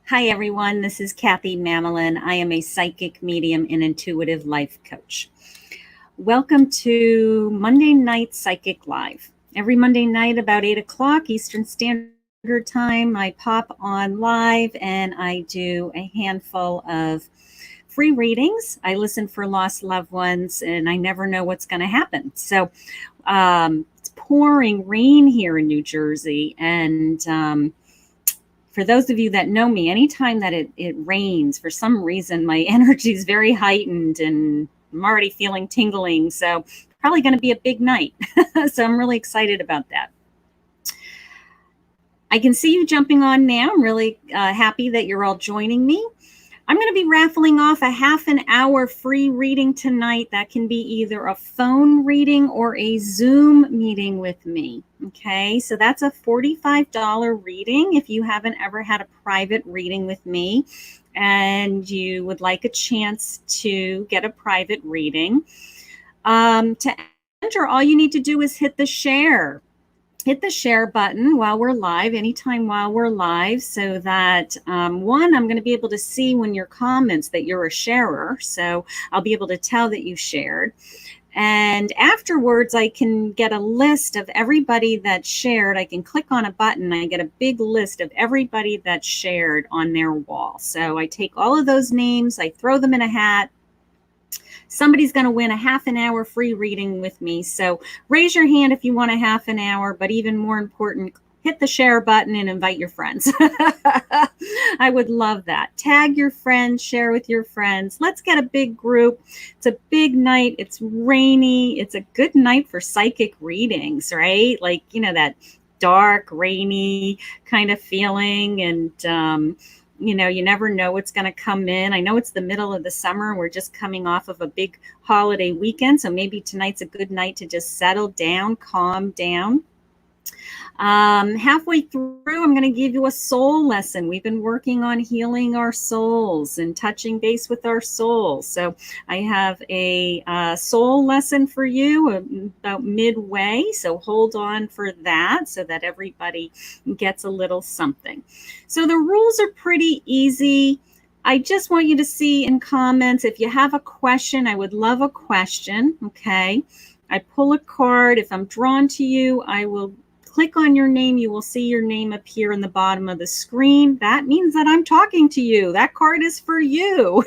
Hi, everyone. This is Kathy Mamolen. I am a psychic medium and intuitive life coach. Welcome to Monday Night Psychic Live. Every Monday night about 8 o'clock Eastern Standard Time, I pop on live and I do a handful of free readings. I listen for lost loved ones and I never know what's going to happen. So it's pouring rain here in New Jersey, and for those of you that know me, anytime that it rains, for some reason, my energy is very heightened and I'm already feeling tingling. So probably going to be a big night. So I'm really excited about that. I can see you jumping on now. I'm really happy that you're all joining me. I'm going to be raffling off a half an hour free reading tonight. That can be either a phone reading or a Zoom meeting with me. Okay, so that's a $45 reading. If you haven't ever had a private reading with me and you would like a chance to get a private reading, to enter, all you need to do is hit the share button while we're live, anytime while we're live, so that one, I'm going to be able to see when your comments that you're a sharer, so I'll be able to tell that you shared. And afterwards, I can get a list of everybody that shared. I can click on a button, I get a big list of everybody that shared on their wall. So I take all of those names, I throw them in a hat. Somebody's going to win a half an hour free reading with me. So raise your hand if you want a half an hour, but even more important, hit the share button and invite your friends. I would love that. Tag your friends, share with your friends. Let's get a big group. It's a big night. It's rainy. It's a good night for psychic readings, right? Like, you know, that dark, rainy kind of feeling. And, you never know what's going to come in. I know it's the middle of the summer. We're just coming off of a big holiday weekend. So maybe tonight's a good night to just settle down, calm down. Halfway through, I'm going to give you a soul lesson. We've been working on healing our souls and touching base with our souls. So I have a soul lesson for you about midway. So hold on for that so that everybody gets a little something. So the rules are pretty easy. I just want you to see in comments, if you have a question, I would love a question, okay? I pull a card. If I'm drawn to you, I will click on your name. You will see your name appear in the bottom of the screen. That means that I'm talking to you. That card is for you.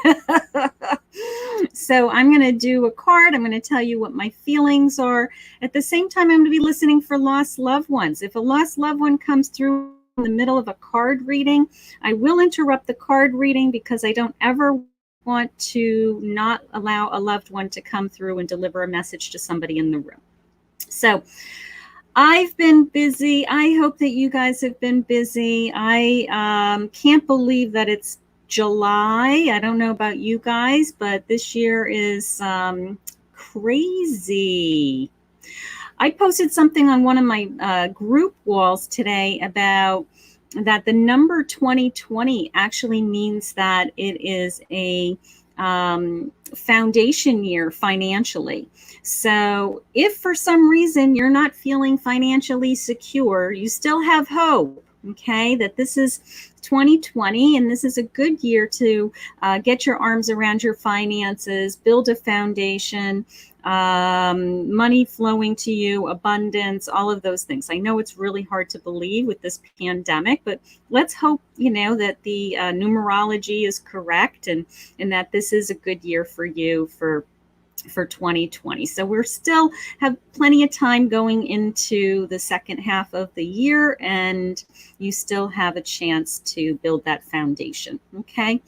So I'm going to do a card. I'm going to tell you what my feelings are. At the same time, I'm going to be listening for lost loved ones. If a lost loved one comes through in the middle of a card reading, I will interrupt the card reading because I don't ever want to not allow a loved one to come through and deliver a message to somebody in the room. So I've been busy. I hope that you guys have been busy. I can't believe that it's July. I don't know about you guys, but this year is crazy. I posted something on one of my group walls today about that the number 2020 actually means that it is a foundation year financially. So if for some reason you're not feeling financially secure, you still have hope, okay, that this is 2020 and this is a good year to get your arms around your finances, build a foundation, money flowing to you, abundance, all of those things. I know it's really hard to believe with this pandemic, but let's hope, that the numerology is correct and that this is a good year for you for 2020. So we're still have plenty of time going into the second half of the year, and you still have a chance to build that foundation. Okay.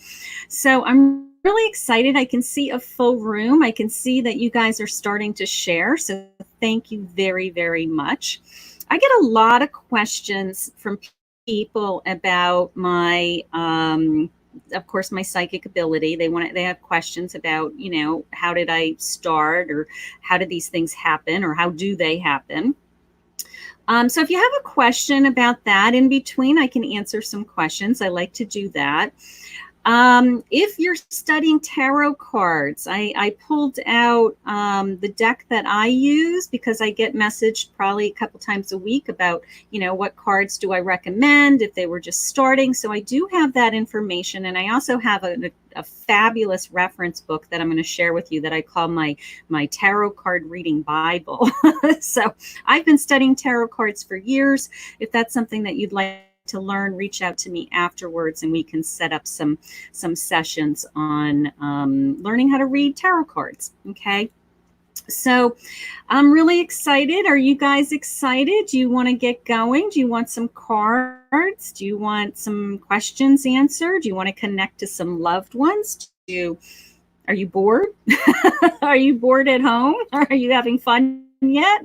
So I'm really excited. I can see a full room. I can see that you guys are starting to share. So thank you very, very much. I get a lot of questions from people about my, of course, my psychic ability. They have questions about, how did I start, or how did these things happen, or how do they happen? So if you have a question about that in between, I can answer some questions. I like to do that. If you're studying tarot cards, I pulled out the deck that I use because I get messaged probably a couple times a week about, what cards do I recommend if they were just starting. So I do have that information. And I also have a fabulous reference book that I'm going to share with you that I call my tarot card reading Bible. So I've been studying tarot cards for years. If that's something that you'd like to learn, reach out to me afterwards and we can set up some sessions on learning how to read tarot cards. Okay, so I'm really excited. Are you guys excited? Do you want to get going? Do you want some cards? Do you want some questions answered? Do you want to connect to some loved ones? Are you bored? Are you bored at home? Are you having fun yet?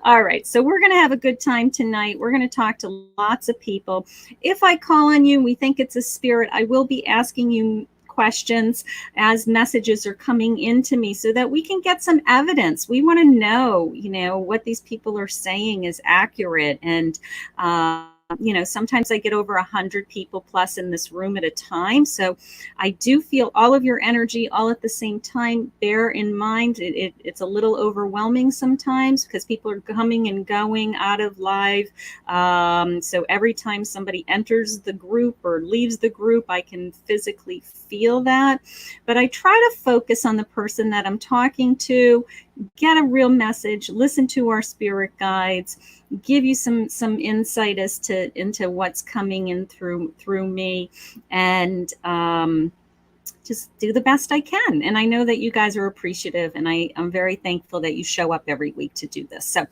All right, so we're going to have a good time tonight. We're going to talk to lots of people. If I call on you and we think it's a spirit, I will be asking you questions as messages are coming into me so that we can get some evidence. We want to know, what these people are saying is accurate. And sometimes I get over 100 people plus in this room at a time. So I do feel all of your energy all at the same time. Bear in mind, it's a little overwhelming sometimes because people are coming and going out of live. So every time somebody enters the group or leaves the group, I can physically feel that. But I try to focus on the person that I'm talking to, get a real message, listen to our spirit guides, give you some insight into what's coming in through me, and just do the best I can. And I know that you guys are appreciative, and I'm very thankful that you show up every week to do this. So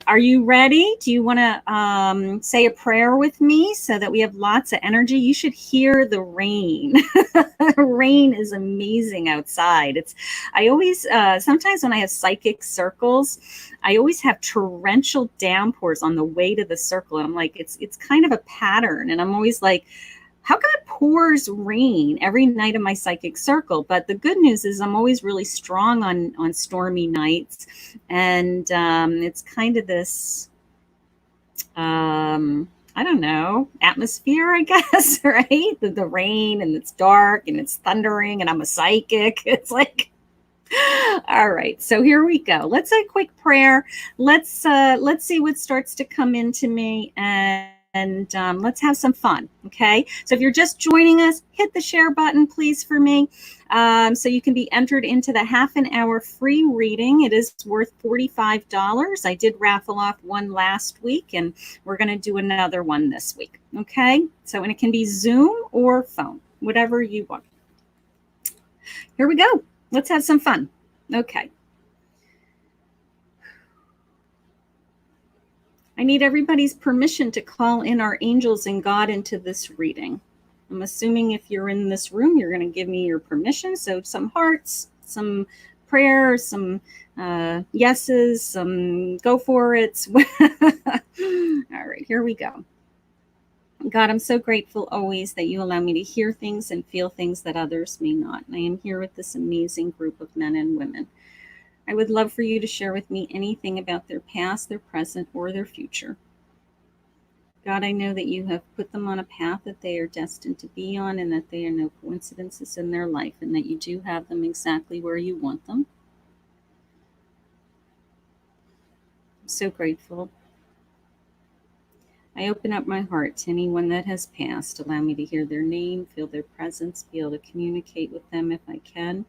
are you ready? Do you want to say a prayer with me so that we have lots of energy? You should hear the rain. Rain is amazing outside. I always, sometimes when I have psychic circles, I always have torrential downpours on the way to the circle. And I'm like, it's kind of a pattern. And I'm always like, how come it pours rain every night of my psychic circle? But the good news is I'm always really strong on stormy nights. And it's kind of this, I don't know, atmosphere, I guess, right? The rain, and it's dark and it's thundering and I'm a psychic. It's like, all right, so here we go. Let's say a quick prayer. Let's see what starts to come into me, and let's have some fun. Okay, so if you're just joining us, hit the share button, please, for me, so you can be entered into the half an hour free reading. It is worth $45. I did raffle off one last week, and we're going to do another one this week. Okay, so, and it can be Zoom or phone, whatever you want. Here we go. Let's have some fun. Okay. I need everybody's permission to call in our angels and God into this reading. I'm assuming if you're in this room, you're going to give me your permission. So some hearts, some prayers, some yeses, some go for it. All right, here we go. God, I'm so grateful always that you allow me to hear things and feel things that others may not. And I am here with this amazing group of men and women. I would love for you to share with me anything about their past, their present, or their future. God, I know that you have put them on a path that they are destined to be on, and that there are no coincidences in their life, and that you do have them exactly where you want them. I'm so grateful. I open up my heart to anyone that has passed. Allow me to hear their name, feel their presence, be able to communicate with them if I can.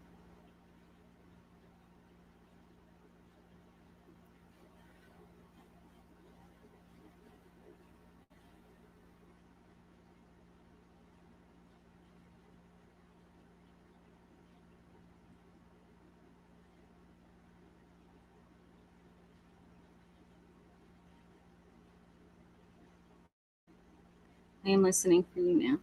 I am listening for you now.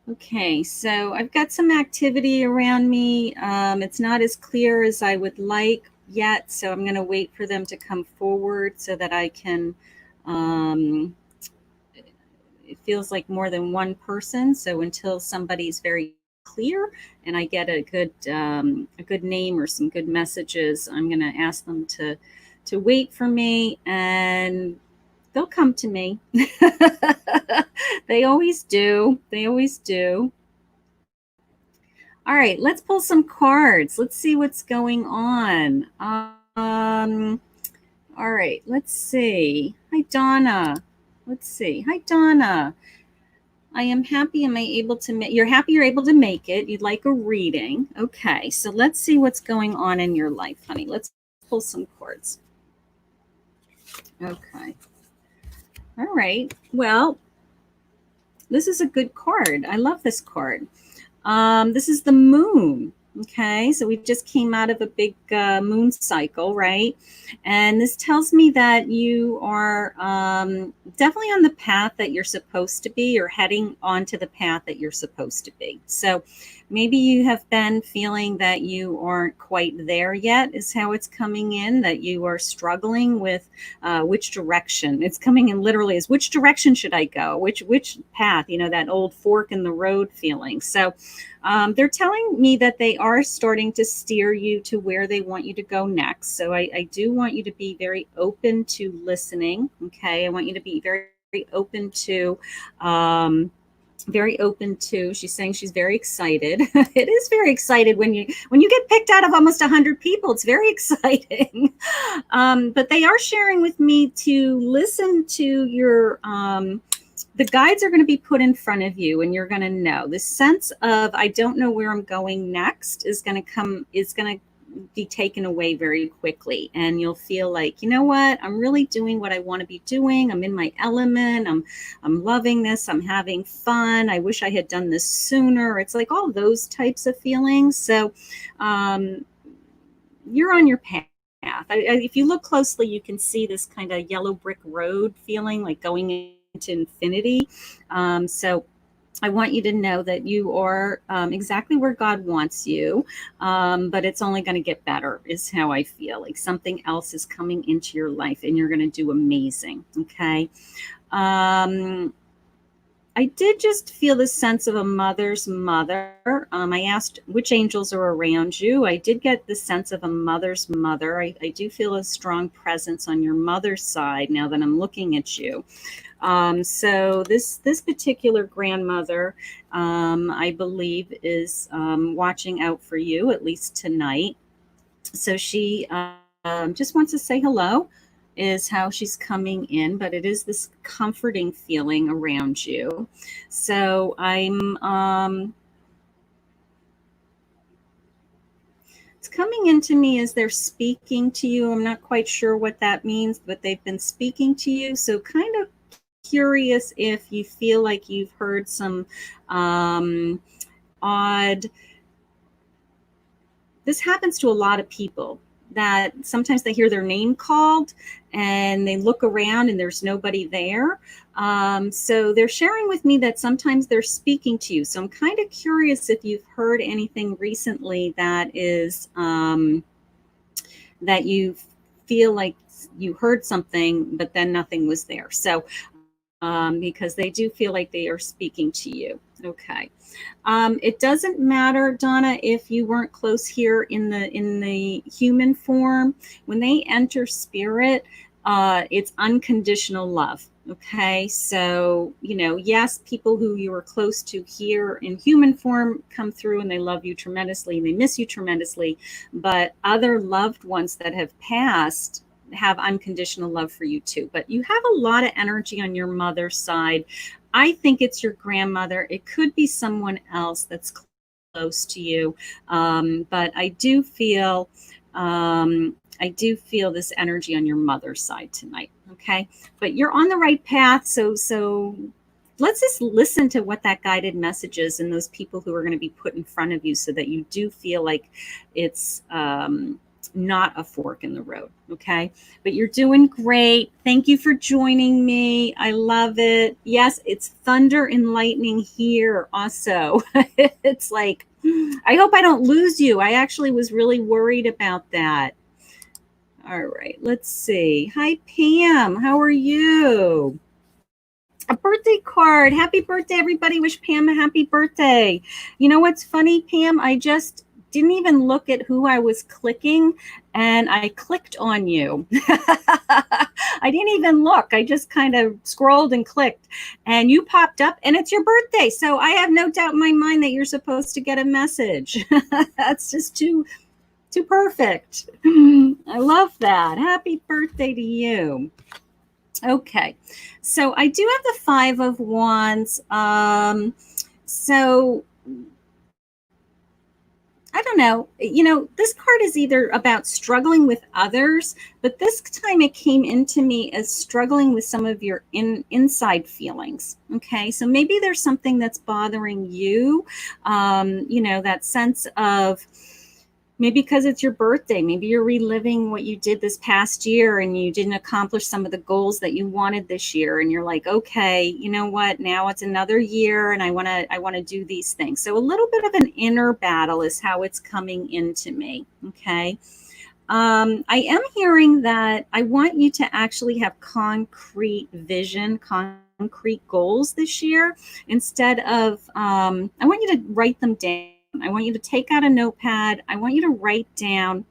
Okay, so I've got some activity around me. It's not as clear as I would like. yet, so I'm going to wait for them to come forward so that I can. It feels like more than one person, so until somebody's very clear and I get a good name or some good messages, I'm going to ask them to wait for me, and they'll come to me. They always do. They always do. All right, let's pull some cards. Let's see what's going on. All right, let's see. Hi, Donna. Let's see. Hi, Donna. I am happy. Am I able to make? You're happy you're able to make it. You'd like a reading. Okay, so let's see what's going on in your life, honey. Let's pull some cards. Okay. All right. Well, this is a good card. I love this card. This is the moon. Okay, so we just came out of a big moon cycle, right? And this tells me that you are definitely on the path that you're supposed to be, or heading onto the path that you're supposed to be. So maybe you have been feeling that you aren't quite there yet, is how it's coming in, that you are struggling with which direction. It's coming in literally as which direction should I go? Which path? You know, that old fork in the road feeling. So they're telling me that they are starting to steer you to where they want you to go next. So I do want you to be very open to listening. Okay. I want you to be very, very open to, she's saying she's very excited. It is very excited when you get picked out of almost 100 people. It's very exciting. But they are sharing with me to listen to your the guides are going to be put in front of you, and you're going to know. The sense of I don't know where I'm going next is going to be taken away very quickly, and you'll feel like, you know what, I'm really doing what I want to be doing. I'm in my element. I'm loving this. I'm having fun. I wish I had done this sooner. It's like all those types of feelings. So you're on your path. If you look closely, you can see this kind of yellow brick road feeling, like going into infinity. So I want you to know that you are exactly where God wants you, but it's only going to get better, is how I feel. Like something else is coming into your life, and you're going to do amazing. Okay. I did just feel the sense of a mother's mother. I asked which angels are around you. I did get the sense of a mother's mother. I do feel a strong presence on your mother's side now that I'm looking at you. So this particular grandmother, I believe, is watching out for you, at least tonight. So she just wants to say hello, is how she's coming in, but it is this comforting feeling around you. So it's coming into me as they're speaking to you. I'm not quite sure what that means, but they've been speaking to you. So kind of curious if you feel like you've heard some odd. This happens to a lot of people, that sometimes they hear their name called and they look around and there's nobody there. So they're sharing with me that sometimes they're speaking to you. So I'm kind of curious if you've heard anything recently that is that you feel like you heard something, but then nothing was there. So because they do feel like they are speaking to you. Okay. It doesn't matter, Donna, if you weren't close here in the human form. When they enter spirit, it's unconditional love. Okay. So, yes, people who you were close to here in human form come through and they love you tremendously and they miss you tremendously. But other loved ones that have passed have unconditional love for you too. But you have a lot of energy on your mother's side. I think it's your grandmother. It could be someone else that's close to you. But I do feel this energy on your mother's side tonight. Okay. But you're on the right path. So let's just listen to what that guided message is and those people who are going to be put in front of you, so that you do feel like it's not a fork in the road. Okay. But you're doing great. Thank you for joining me. I love it. Yes, it's thunder and lightning here also. It's like, I hope I don't lose you. I actually was really worried about that. All right, let's see. Hi, Pam. How are you? A birthday card. Happy birthday, everybody. Wish Pam a happy birthday. You know what's funny, Pam? I just didn't even look at who I was clicking, and I clicked on you. I didn't even look. I just kind of scrolled and clicked, and you popped up, and it's your birthday. So I have no doubt in my mind that you're supposed to get a message. That's just too perfect. I love that. Happy birthday to you. Okay, so I do have the Five of Wands. So I don't know. This card is either about struggling with others, but this time it came into me as struggling with some of your inside feelings. Okay, so maybe there's something that's bothering you. That sense of, maybe because it's your birthday, maybe you're reliving what you did this past year and you didn't accomplish some of the goals that you wanted this year. And you're like, okay, you know what? Now it's another year and I want to do these things. So a little bit of an inner battle is how it's coming into me. Okay. I am hearing that I want you to actually have concrete vision, concrete goals this year instead of, I want you to write them down. I want you to take out a notepad. I want you to write down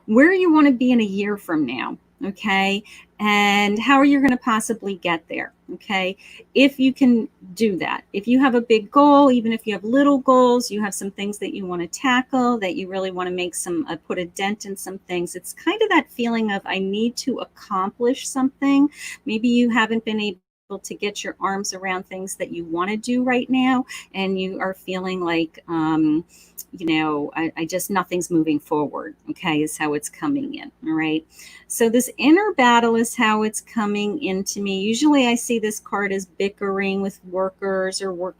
where you want to be in a year from now. Okay. And how are you going to possibly get there? Okay. If you can do that, if you have a big goal, even if you have little goals, you have some things that you want to tackle, that you really want to make put a dent in some things. It's kind of that feeling of, I need to accomplish something. Maybe you haven't been able to get your arms around things that you want to do right now, and you are feeling like, I just, nothing's moving forward. Okay, is how it's coming in. All right. So this inner battle is how it's coming into me. Usually I see this card as bickering with workers or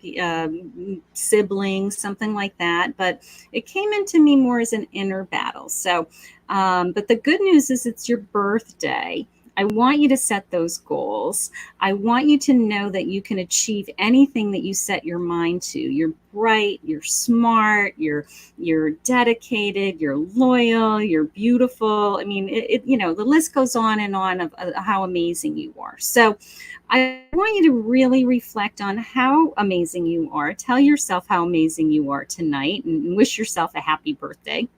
siblings, something like that. But it came into me more as an inner battle. So, but the good news is it's your birthday. I want you to set those goals. I want you to know that you can achieve anything that you set your mind to. You're bright, you're smart, you're dedicated, you're loyal, you're beautiful. I mean, the list goes on and on of how amazing you are. So I want you to really reflect on how amazing you are. Tell yourself how amazing you are tonight and wish yourself a happy birthday.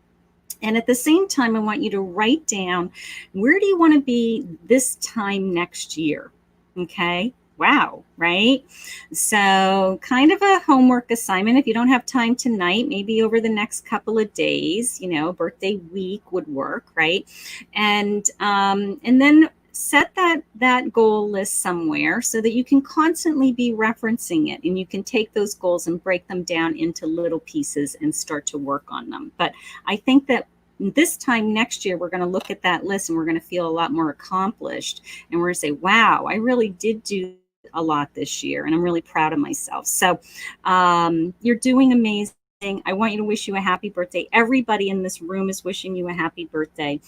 And at the same time, I want you to write down, where do you want to be this time next year? Okay. Wow. Right. So kind of a homework assignment. If you don't have time tonight, maybe over the next couple of days, birthday week would work. Right. And then set that goal list somewhere so that you can constantly be referencing it, and you can take those goals and break them down into little pieces and start to work on them. But I think that this time next year, we're going to look at that list and we're going to feel a lot more accomplished, and we're going to say, wow, I really did do a lot this year and I'm really proud of myself. So you're doing amazing. I want you to wish you a happy birthday. Everybody in this room is wishing you a happy birthday.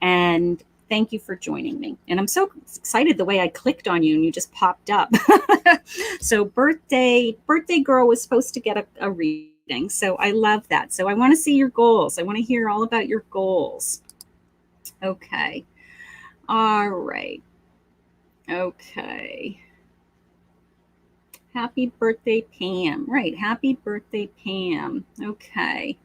And thank you for joining me. And I'm so excited the way I clicked on you and you just popped up. So birthday girl was supposed to get a reading. So I love that. So I want to see your goals. I want to hear all about your goals. Okay. All right. Okay. Happy birthday, Pam. Right. Happy birthday, Pam. Okay.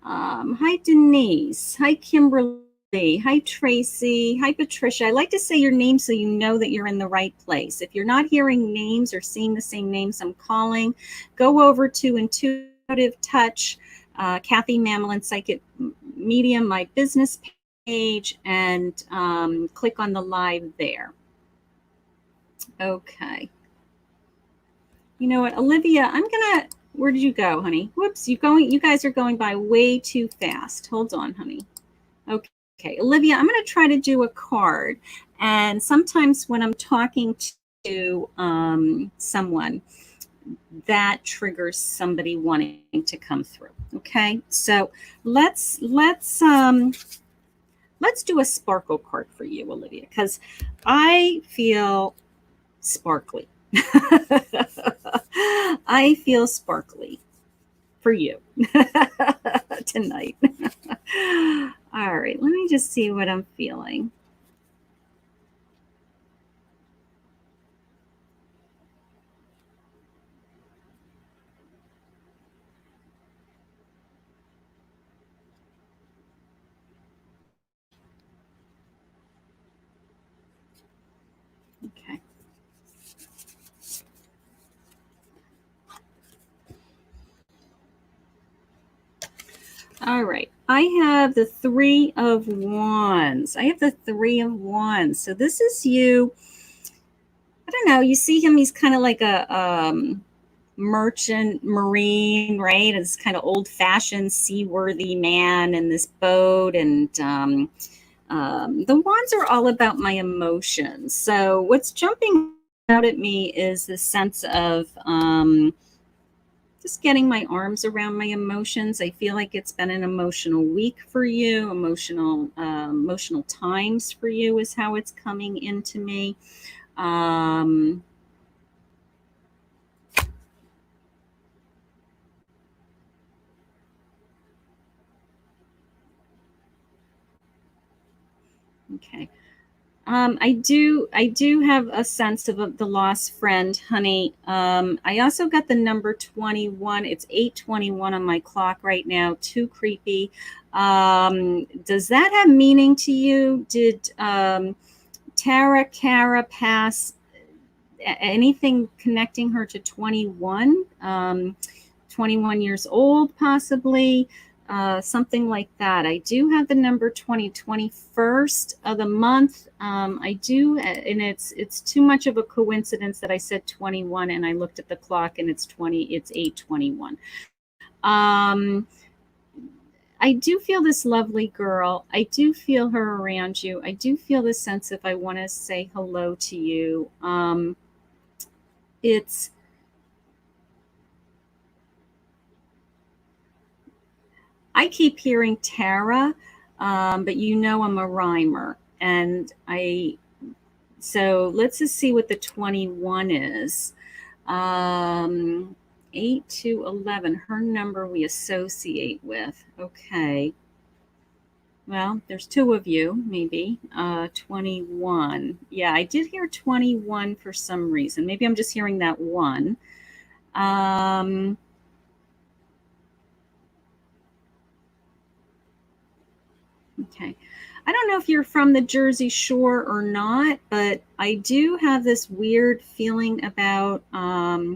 Hi, Denise. Hi, Kimberly. Hi, Tracy. Hi, Patricia. I like to say your name so you know that you're in the right place. If you're not hearing names or seeing the same names I'm calling, go over to Intuitive Touch, Kathy Mamolen Psychic Medium, my business page, and click on the live there. Okay. You know what, Olivia, where did you go, honey? Whoops, you guys are going by way too fast. Hold on, honey. Okay, Olivia, I'm going to try to do a card. And sometimes when I'm talking to someone, that triggers somebody wanting to come through. Okay, so let's do a sparkle card for you, Olivia, because I feel sparkly. I feel sparkly for you tonight. All right, let me just see what I'm feeling. Okay. All right. I have the Three of Wands. I have the Three of Wands. So this is you. I don't know. You see him. He's kind of like a merchant marine, right? This kind of old fashioned, seaworthy man in this boat. And the wands are all about my emotions. So what's jumping out at me is the sense of just getting my arms around my emotions. I feel like it's been an emotional week for you. Emotional times for you is how it's coming into me. Um, okay. I do have a sense of the lost friend, honey. I also got the number 21. It's 8:21 on my clock right now. Too creepy. Does that have meaning to you? Did Tara Cara pass anything connecting her to 21? 21 years old, possibly, something like that. I do have the number 20, 21st of the month. I do, and it's too much of a coincidence that I said 21 and I looked at the clock and it's 20, it's 8:21. Um, I do feel this lovely girl. I do feel her around you. I do feel the sense of I want to say hello to you. It's I keep hearing Tara, but you know I'm a rhymer, and I so let's just see what the 21 is. Um, 8 to 11, her number we associate with. Okay. Well, there's two of you, maybe. 21. Yeah, I did hear 21 for some reason. Maybe I'm just hearing that one. Um, Okay. I don't know if you're from the Jersey Shore or not, but I do have this weird feeling about uh,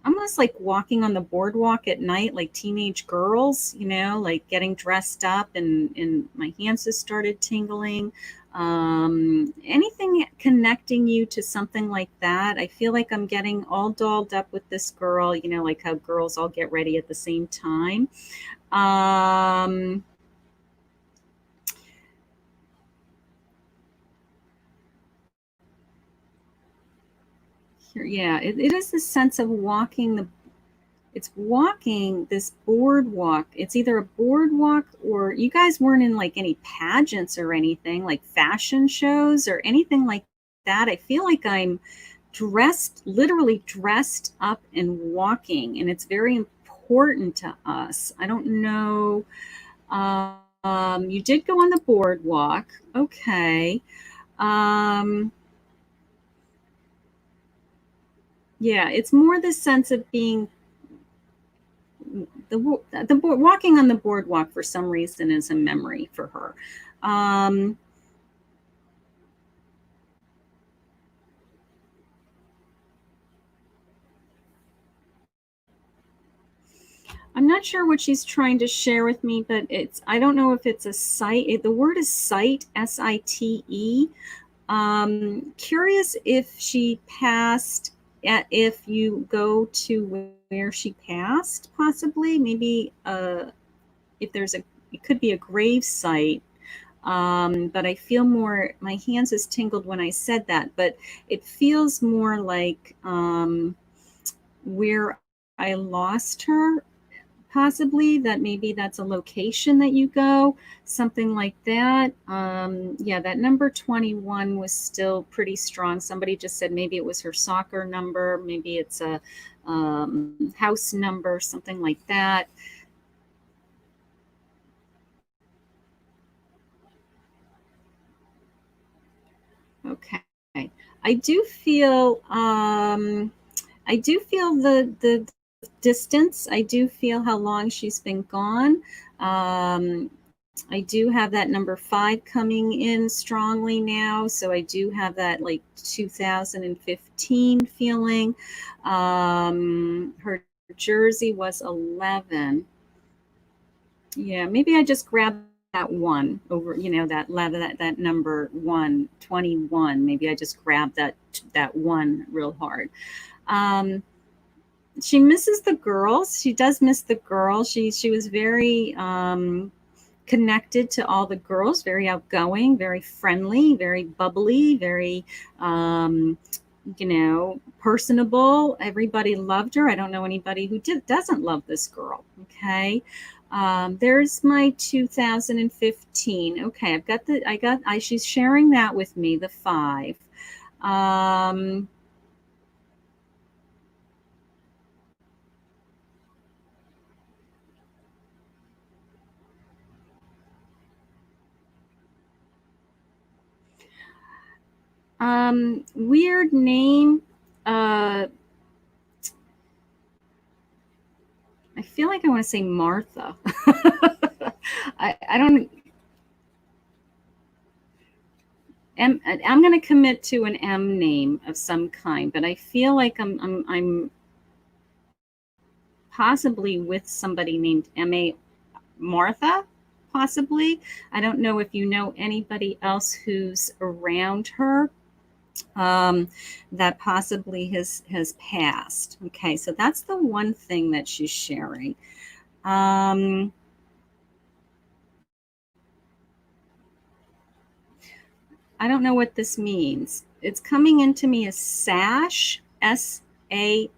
almost like walking on the boardwalk at night, like teenage girls, like getting dressed up, and my hands just started tingling. Anything connecting you to something like that, I feel like I'm getting all dolled up with this girl, like how girls all get ready at the same time. Um, yeah, it is this sense of walking it's walking this boardwalk. It's either a boardwalk, or you guys weren't in like any pageants or anything, like fashion shows or anything like that. I feel like I'm literally dressed up and walking, and it's very important to us. I don't know. You did go on the boardwalk. Okay. Um, yeah, it's more the sense of being the walking on the boardwalk for some reason is a memory for her. Um, I'm not sure what she's trying to share with me, but I don't know if it's a site. The word is site, SITE. Curious if she passed, if you go to where she passed, possibly, maybe if there's it could be a grave site. But I feel more, my hands is tingled when I said that, but it feels more like where I lost her, possibly, that maybe that's a location that you go, something like that. Yeah, that number 21 was still pretty strong. Somebody just said maybe it was her soccer number, maybe it's a house number, something like that. Okay. I do feel the distance. I do feel how long she's been gone. I do have that number 5 coming in strongly now. So I do have that like 2015 feeling. Her jersey was 11. Yeah, maybe I just grabbed that one over, that level, that number 121. Maybe I just grabbed that one real hard. She misses the girls. She does miss the girls. She was very connected to all the girls, very outgoing, very friendly, very bubbly, very personable. Everybody loved her. I don't know anybody who doesn't love this girl. Okay. There's my 2015. Okay, she's sharing that with me, the 5. Weird name. I feel like I want to say Martha. I don't. I'm going to commit to an M name of some kind, but I feel like I'm possibly with somebody named M.A. Martha, possibly. I don't know if you know anybody else who's around her that possibly has passed. Okay, so that's the one thing that she's sharing. I don't know what this means. It's coming into me as sash, S-A-S-H.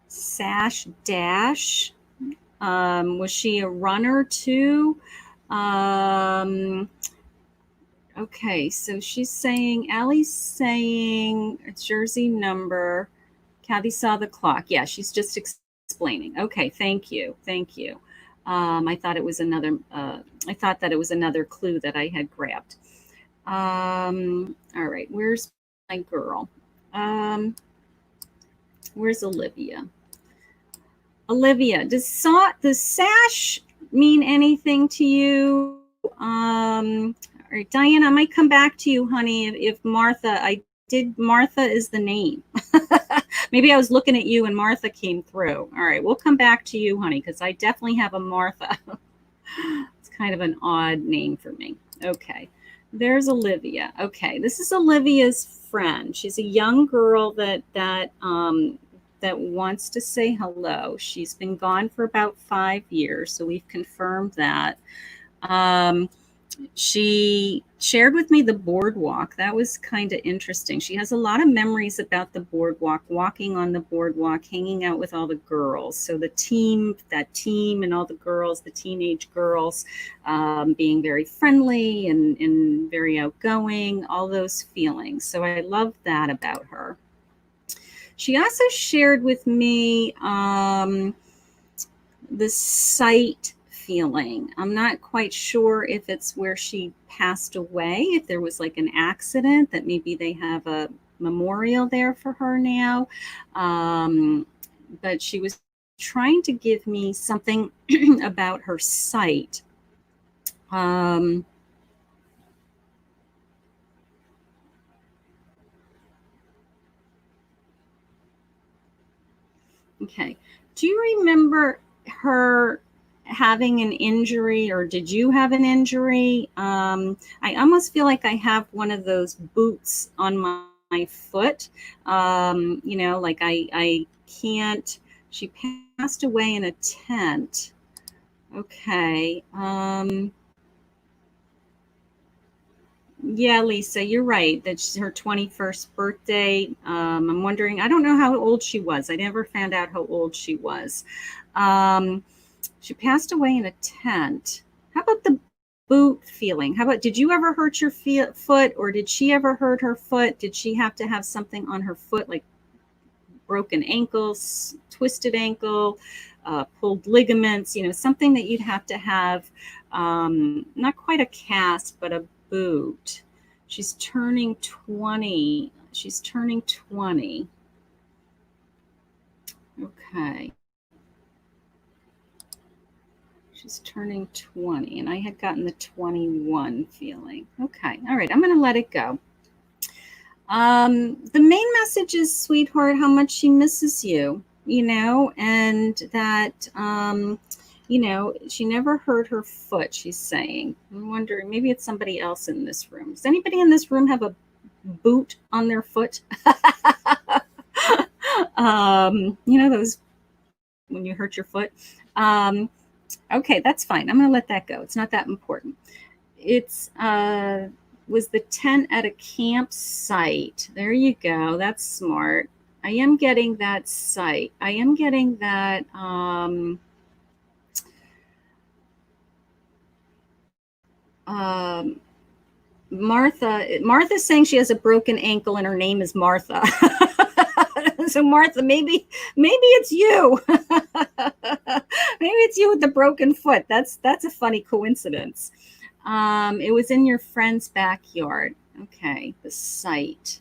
Sash dash. Was she a runner too? Okay, so she's saying, Allie's saying a jersey number. Kathy saw the clock. Yeah, she's just explaining. Okay, thank you. I thought it was another. I thought that it was another clue that I had grabbed. All right, where's my girl? Where's Olivia? Olivia, does sash mean anything to you? All right, Diane, I might come back to you, honey. If Martha, Martha is the name. Maybe I was looking at you and Martha came through. All right, we'll come back to you, honey, because I definitely have a Martha. It's kind of an odd name for me. Okay, there's Olivia. Okay, this is Olivia's friend. She's a young girl that wants to say hello. She's been gone for about 5 years, so we've confirmed that. She shared with me the boardwalk. That was kind of interesting. She has a lot of memories about the boardwalk, walking on the boardwalk, hanging out with all the girls. So that team and all the girls, the teenage girls, being very friendly and very outgoing, all those feelings. So I love that about her. She also shared with me the sight feeling. I'm not quite sure if it's where she passed away, if there was like an accident, that maybe they have a memorial there for her now. But she was trying to give me something about her sight. Okay. Do you remember her having an injury, or did you have an injury? I almost feel like I have one of those boots on my foot. Like I can't. She passed away in a tent. Okay. Yeah, Lisa, you're right. That's her 21st birthday. I'm wondering, I don't know how old she was. I never found out how old she was. She passed away in a tent. How about the boot feeling? Did you ever hurt your foot, or did she ever hurt her foot? Did she have to have something on her foot, like broken ankles, twisted ankle? pulled ligaments, something that you'd have to have, not quite a cast, but a boot. She's turning 20. She's turning 20. Okay. She's turning 20, and I had gotten the 21 feeling. Okay. All right. I'm going to let it go. The main message is, sweetheart, how much she misses you, and that, she never hurt her foot, she's saying. I'm wondering, maybe it's somebody else in this room. Does anybody in this room have a boot on their foot? Those when you hurt your foot. Okay, that's fine. I'm going to let that go. It's not that important. It's was the tent at a campsite. There you go. That's smart. I am getting that site. I am getting that. Martha's saying she has a broken ankle and her name is Martha. So Martha, maybe it's you. Maybe it's you with the broken foot. That's a funny coincidence. It was in your friend's backyard. Okay, the site.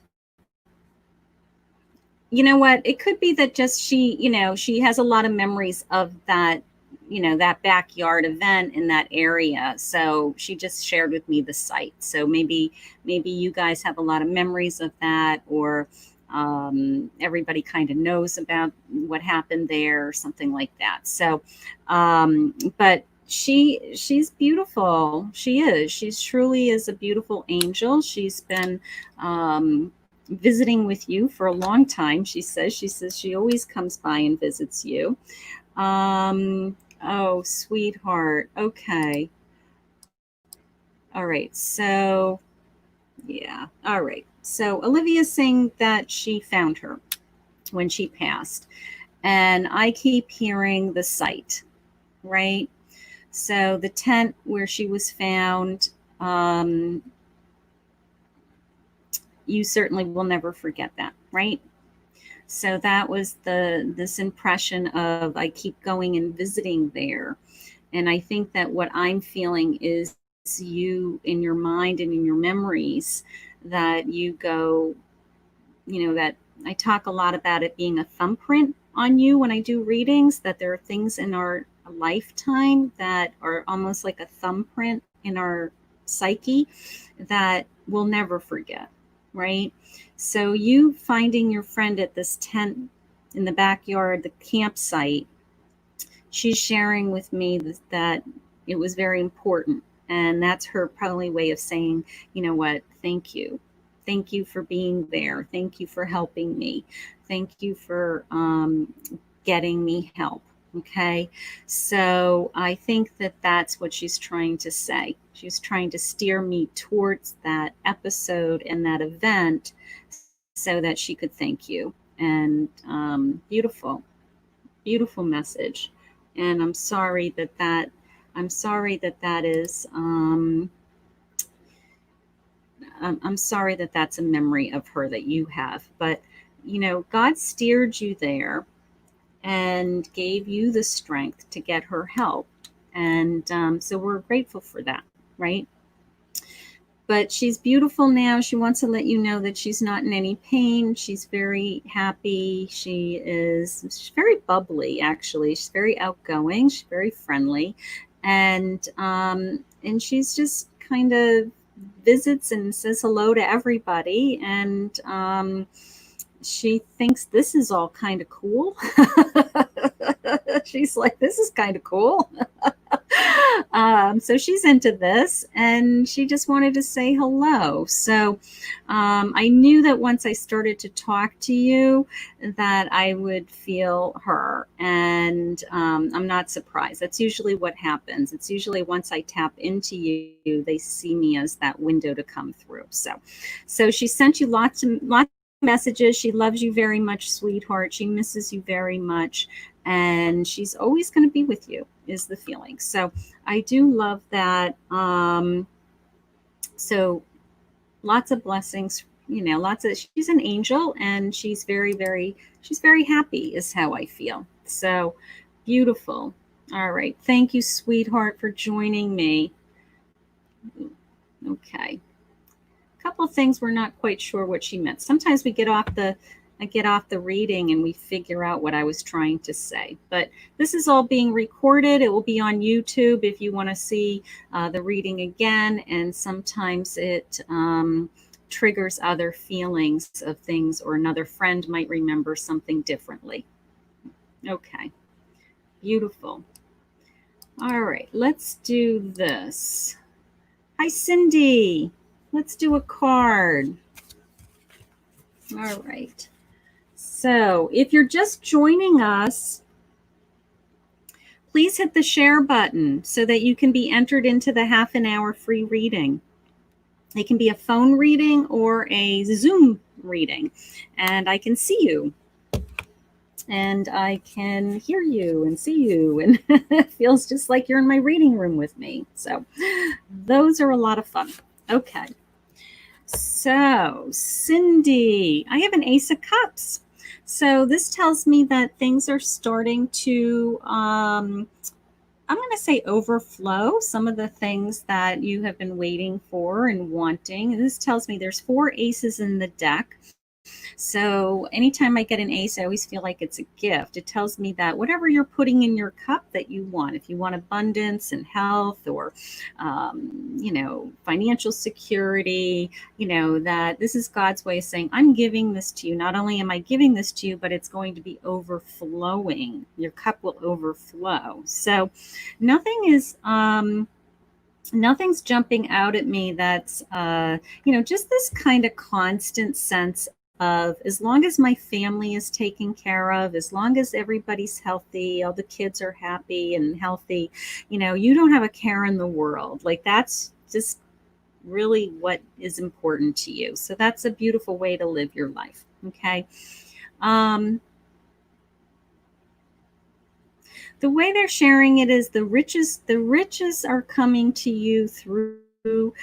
You know what? It could be that just she has a lot of memories of that, that backyard event in that area. So she just shared with me the site. So maybe you guys have a lot of memories of that, or everybody kind of knows about what happened there or something like that. So, but she's beautiful. She is. She's truly is a beautiful angel. She's been visiting with you for a long time. She says she always comes by and visits you. Oh, sweetheart. Okay. All right. So, yeah. All right. So Olivia's saying that she found her when she passed. And I keep hearing the site, right? So the tent where she was found, you certainly will never forget that, right? So that was this impression of, I keep going and visiting there. And I think that what I'm feeling is you in your mind and in your memories, that you go, that I talk a lot about it being a thumbprint on you when I do readings, that there are things in our lifetime that are almost like a thumbprint in our psyche that we'll never forget, right? So you finding your friend at this tent in the backyard, the campsite, she's sharing with me that it was very important. And that's her probably way of saying, you know what, thank you. Thank you for being there. Thank you for helping me. Thank you for getting me help. Okay. So I think that that's what she's trying to say. She's trying to steer me towards that episode and that event so that she could thank you. And beautiful message. And I'm sorry that is, I'm sorry that that's a memory of her that you have. But, God steered you there and gave you the strength to get her help. And so we're grateful for that, right? But she's beautiful now. She wants to let you know that she's not in any pain. She's very happy. She's very bubbly, actually. She's very outgoing. She's very friendly. And she's just kind of visits and says hello to everybody. And she thinks this is all kind of cool. She's like, this is kind of cool. So she's into this, and she just wanted to say hello. So I knew that once I started to talk to you that I would feel her, and I'm not surprised. That's usually what happens. It's usually once I tap into you, they see me as that window to come through. So she sent you lots of messages. She loves you very much, sweetheart. She misses you very much, and she's always going to be with you, is the feeling. So I do love that. So lots of blessings, she's an angel, and she's very, very happy is how I feel. So Beautiful. All right. Thank you, sweetheart, for joining me. Okay. A couple of things we're not quite sure what she meant. Sometimes I get off the reading and we figure out what I was trying to say. But this is all being recorded. It will be on YouTube if you want to see the reading again. And sometimes it triggers other feelings of things, or another friend might remember something differently. Okay, beautiful. All right, let's do this. Hi, Cindy. Let's do a card. All right. So if you're just joining us, please hit the share button so that you can be entered into the half an hour free reading. It can be a phone reading or a Zoom reading, and I can see you. And I can hear you and see you, and it feels just like you're in my reading room with me. So those are a lot of fun. Okay. So, Cindy, I have an Ace of Cups. So this tells me that things are starting to, I'm going to say, overflow some of the things that you have been waiting for and wanting. And this tells me there's 4 aces in the deck. So anytime I get an ace, I always feel like it's a gift. It tells me that whatever you're putting in your cup that you want, if you want abundance and health, or, financial security, that this is God's way of saying, I'm giving this to you. Not only am I giving this to you, but it's going to be overflowing. Your cup will overflow. So nothing's jumping out at me that's, just this kind of constant sense of, as long as my family is taken care of, as long as everybody's healthy, all the kids are happy and healthy, you don't have a care in the world. Like, that's just really what is important to you. So that's a beautiful way to live your life. Okay. The way they're sharing it is the riches are coming to you through the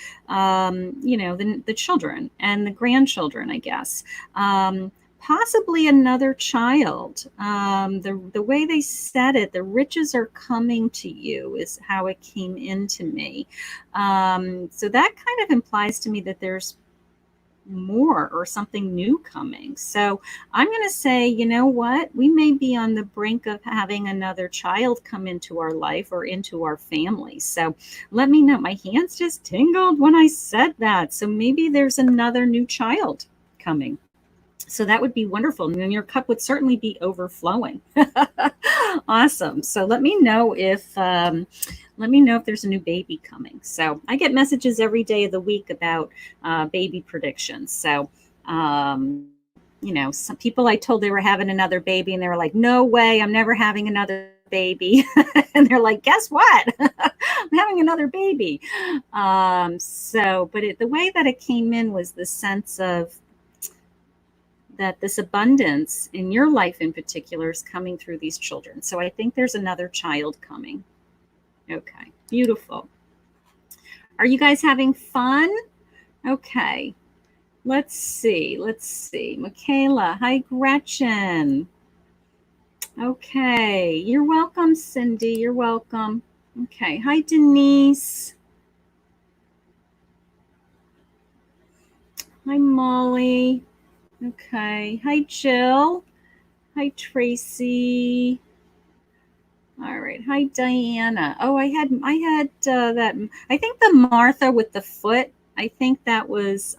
children and the grandchildren, I guess. Possibly another child. The way they said it, the riches are coming to you, is how it came into me. So that kind of implies to me that there's more or something new coming. So I'm going to say, you know what? We may be on the brink of having another child come into our life or into our family. So let me know. My hands just tingled when I said that. So maybe there's another new child coming. So that would be wonderful. And then your cup would certainly be overflowing. Awesome. So let me know if there's a new baby coming. So I get messages every day of the week about baby predictions. So some people, I told they were having another baby, and they were like, no way, I'm never having another baby. And they're like, guess what? I'm having another baby. But the way that it came in was the sense of that this abundance in your life in particular is coming through these children. So I think there's another child coming. Okay, beautiful. Are you guys having fun? Okay, let's see. Michaela, hi, Gretchen. Okay, you're welcome, Cindy. You're welcome. Okay, hi, Denise. Hi, Molly. Okay, hi, Jill. Hi, Tracy. All right. Hi, Diana. Oh, I had that. I think the Martha with the foot. I think that was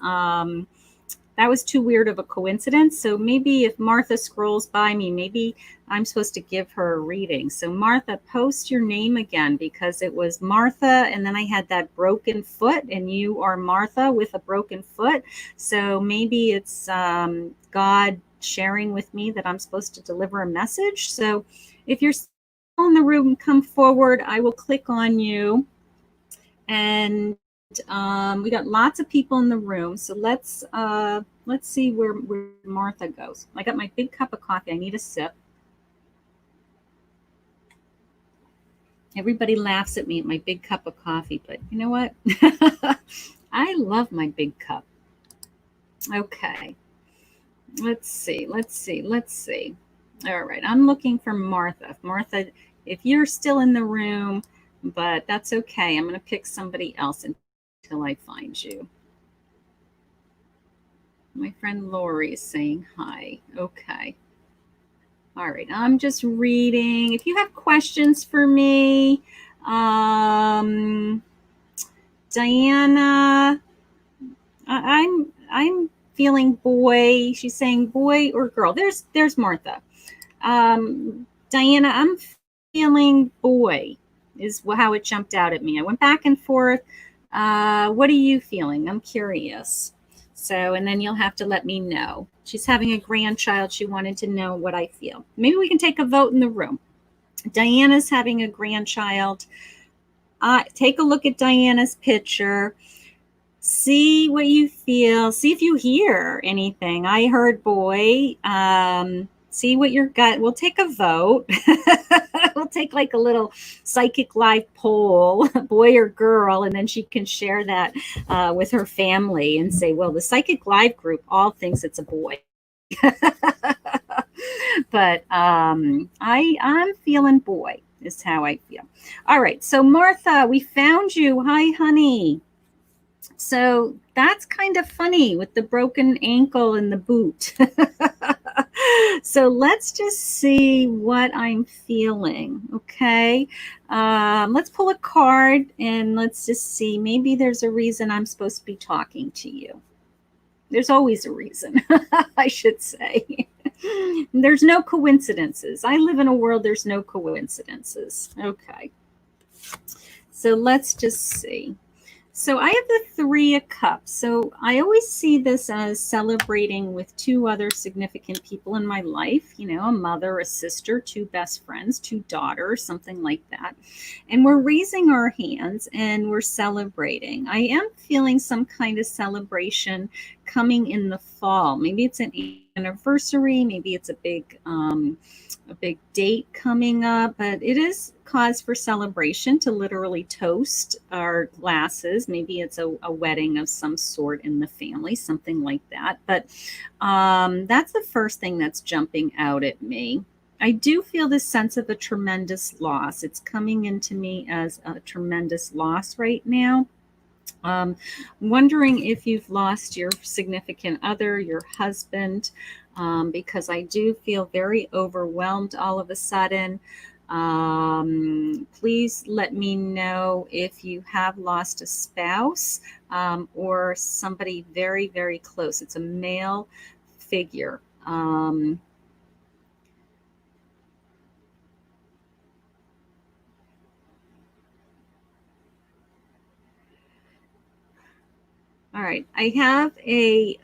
too weird of a coincidence. So maybe if Martha scrolls by me, maybe I'm supposed to give her a reading. So Martha, post your name again, because it was Martha, and then I had that broken foot, and you are Martha with a broken foot. So maybe it's God sharing with me that I'm supposed to deliver a message. So if you're in the room, come forward. I will click on you. And we got lots of people in the room. So let's see where Martha goes. I got my big cup of coffee. I need a sip. Everybody laughs at me at my big cup of coffee, but you know what? I love my big cup. Okay. Let's see. All right. I'm looking for Martha. If Martha if you're still in the room, but that's okay. I'm going to pick somebody else until I find you. My friend Lori is saying hi. Okay. All right. I'm just reading. If you have questions for me, Diana, I'm feeling boy. She's saying boy or girl. There's Martha. Diana, I'm feeling boy is how it jumped out at me. I went back and forth. What are you feeling? I'm curious. So, and then you'll have to let me know. She's having a grandchild. She wanted to know what I feel. Maybe we can take a vote in the room. Diana's having a grandchild. Take a look at Diana's picture. See what you feel. See if you hear anything. I heard boy. See what your gut. We'll take a vote. We'll take like a little psychic live poll, boy or girl, and then she can share that with her family and say, well, the psychic live group all thinks it's a boy. But I'm feeling boy is how I feel. All right. So Martha, we found you. Hi, honey. So that's kind of funny with the broken ankle and the boot. So let's just see what I'm feeling. Okay. Let's pull a card and let's just see. Maybe there's a reason I'm supposed to be talking to you. There's always a reason, I should say. There's no coincidences. I live in a world, there's no coincidences. Okay. So let's just see. So I have the 3 of Cups. So I always see this as celebrating with 2 other significant people in my life, you know, a mother, a sister, 2 best friends, 2 daughters, something like that. And we're raising our hands and we're celebrating. I am feeling some kind of celebration coming in the fall. Maybe it's an anniversary, maybe it's a big date coming up, but it is cause for celebration to literally toast our glasses. Maybe it's a wedding of some sort in the family, something like that. But that's the first thing that's jumping out at me. I do feel this sense of a tremendous loss. It's coming into me as a tremendous loss right now. Wondering if you've lost your significant other, your husband, because I do feel very overwhelmed all of a sudden. Please let me know if you have lost a spouse or somebody very, very close. It's a male figure. All right, I have a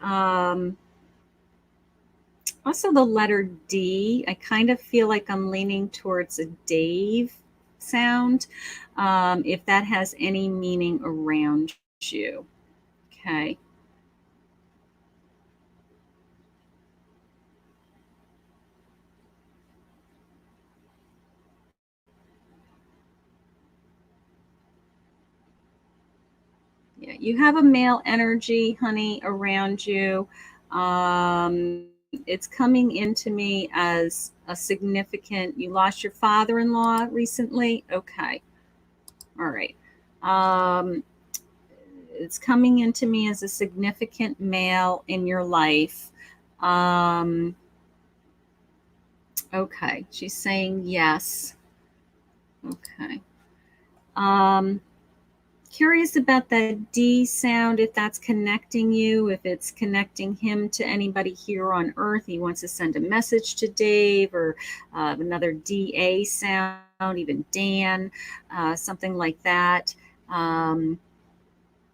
also the letter D. I kind of feel like I'm leaning towards a Dave sound, if that has any meaning around you. Okay. Yeah, you have a male energy, honey, around you. It's coming into me as a significant. You lost your father-in-law recently. Okay. All right. It's coming into me as a significant male in your life. Okay. She's saying yes. Okay. Curious about that D sound, if that's connecting you, if it's connecting him to anybody here on earth. He wants to send a message to Dave, or another DA sound, even Dan, something like that.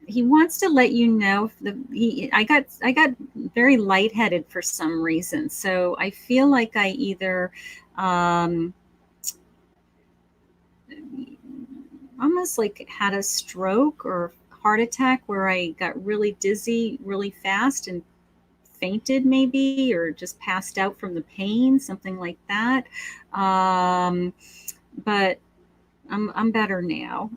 He wants to let you know I got very lightheaded for some reason. So I feel like I either almost like had a stroke or heart attack where I got really dizzy really fast and fainted maybe, or just passed out from the pain, something like that. But I'm better now.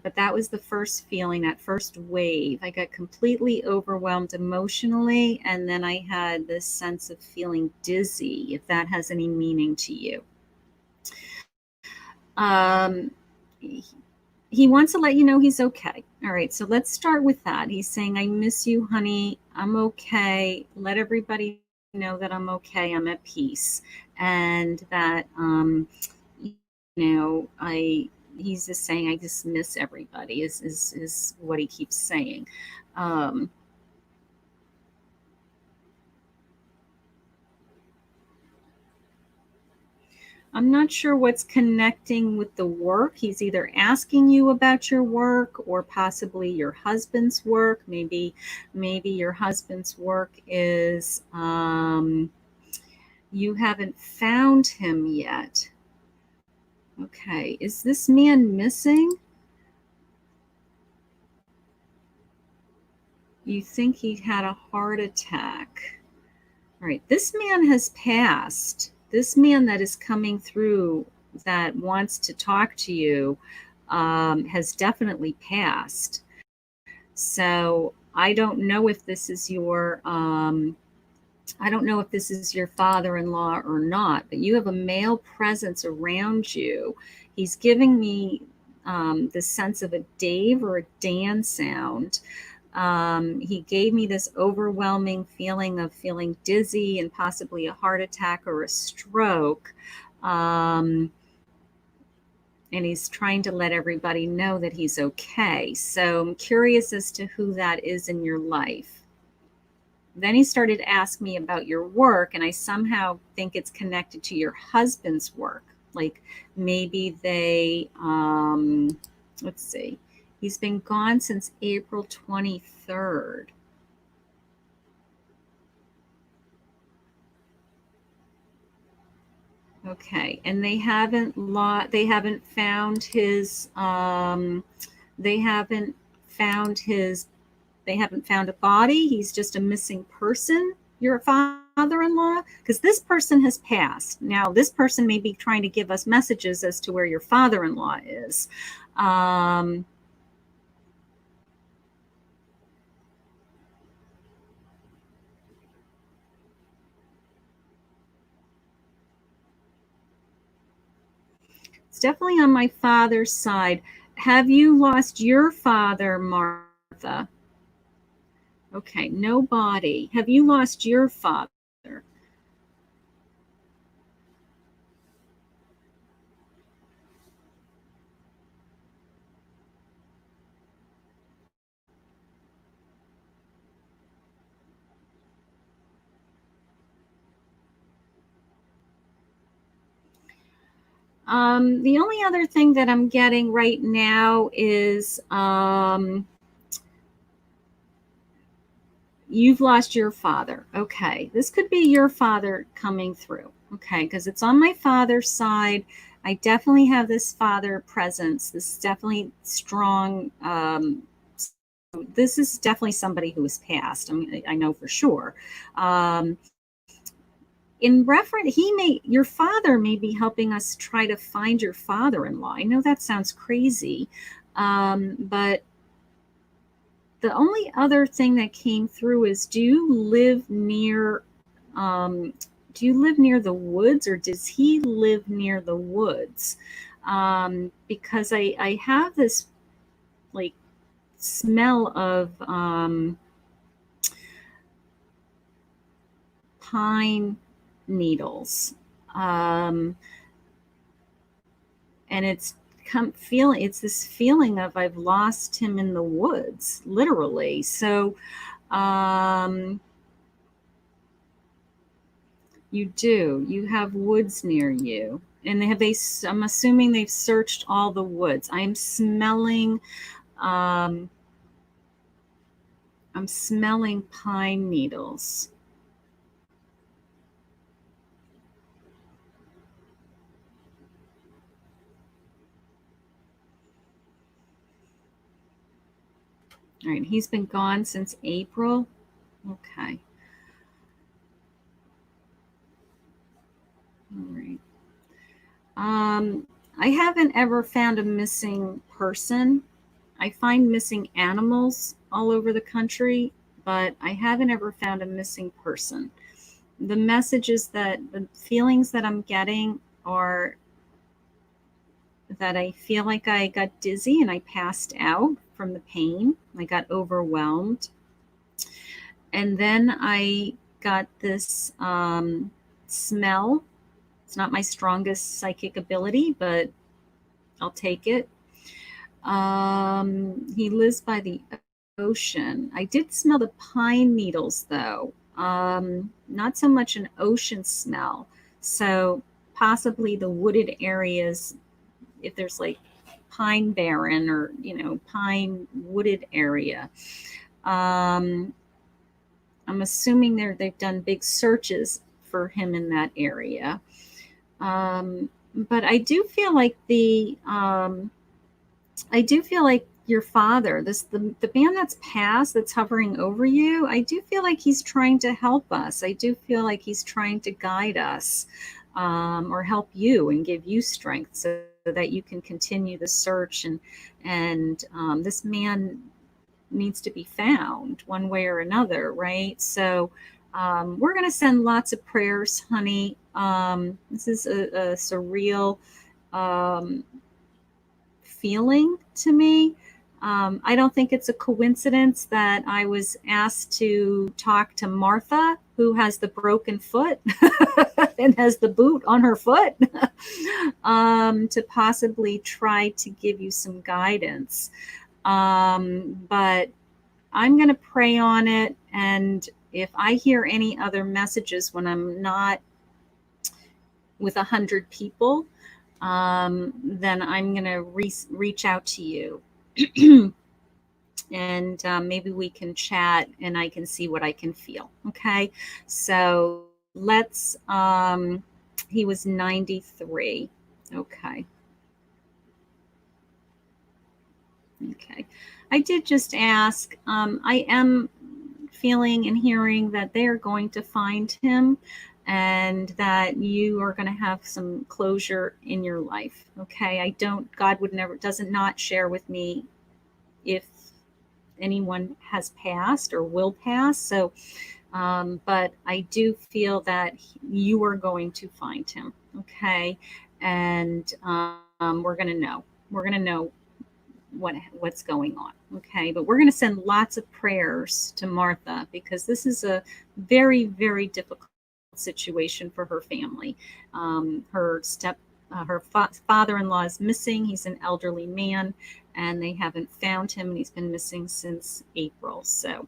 But that was the first feeling, that first wave. I got completely overwhelmed emotionally, and then I had this sense of feeling dizzy, if that has any meaning to you. Um, he wants to let you know he's okay. All right, so let's start with that. He's saying, I miss you, honey. I'm okay. Let everybody know that I'm okay. I'm at peace. And that, he's just saying, I just miss everybody, is what he keeps saying. Um, I'm not sure what's connecting with the work. He's either asking you about your work or possibly your husband's work. Maybe your husband's work is you haven't found him yet. Okay, is this man missing? You think he had a heart attack. All right, this man has passed. This man that is coming through that wants to talk to you has definitely passed. So I don't know if this is your father-in-law or not, but you have a male presence around you. He's giving me the sense of a Dave or a Dan sound. He gave me this overwhelming feeling of feeling dizzy and possibly a heart attack or a stroke. And he's trying to let everybody know that he's okay. So I'm curious as to who that is in your life. Then he started asking me about your work, and I somehow think it's connected to your husband's work. Like maybe let's see, he's been gone since April 23rd. Okay, and they haven't found his they haven't found his they haven't found a body. He's just a missing person. Your father-in-law, because this person has passed. Now, this person may be trying to give us messages as to where your father-in-law is. It's definitely on my father's side. Have you lost your father, Martha? Okay, no body. Have you lost your father? The only other thing that I'm getting right now is you've lost your father. Okay, this could be your father coming through. Okay, because it's on my father's side. I definitely have this father presence. This is definitely strong. This is definitely somebody who has passed. I mean, I know for sure. In reference, your father may be helping us try to find your father-in-law. I know that sounds crazy, but the only other thing that came through is, um, do you live near the woods, or does he live near the woods? Because I have this like smell of pine needles. Um, and it's this feeling of I've lost him in the woods, literally. So you have woods near you, and I'm assuming they've searched all the woods. Um I'm smelling pine needles. All right, he's been gone since April. Okay. All right. I haven't ever found a missing person. I find missing animals all over the country, but I haven't ever found a missing person. The feelings that I'm getting are that I feel like I got dizzy and I passed out from the pain. I got overwhelmed. And then I got this smell. It's not my strongest psychic ability, but I'll take it. He lives by the ocean. I did smell the pine needles, though. Not so much an ocean smell. So possibly the wooded areas, if there's like pine barren or, pine wooded area. I'm assuming they've done big searches for him in that area. But I do feel like your father, the man that's passed, that's hovering over you, I do feel like he's trying to help us. I do feel like he's trying to guide us, or help you and give you strength so that you can continue the search. And this man needs to be found one way or another, right? So we're going to send lots of prayers, honey. This is a surreal feeling to me. I don't think it's a coincidence that I was asked to talk to Martha, who has the broken foot and has the boot on her foot, to possibly try to give you some guidance. But I'm going to pray on it. And if I hear any other messages when I'm not with 100 people, then I'm going to reach out to you. And maybe we can chat and I can see what I can feel. Okay. So let's, he was 93. Okay. Okay. I did just ask, I am feeling and hearing that they are going to find him and that you are going to have some closure in your life. Okay. God doesn't not share with me if anyone has passed or will pass. So, but I do feel that you are going to find him. Okay. And we're going to know what's going on. Okay. But we're going to send lots of prayers to Martha, because this is a very, very difficult situation for her family. Her father-in-law is missing. He's an elderly man, and they haven't found him, and he's been missing since April. So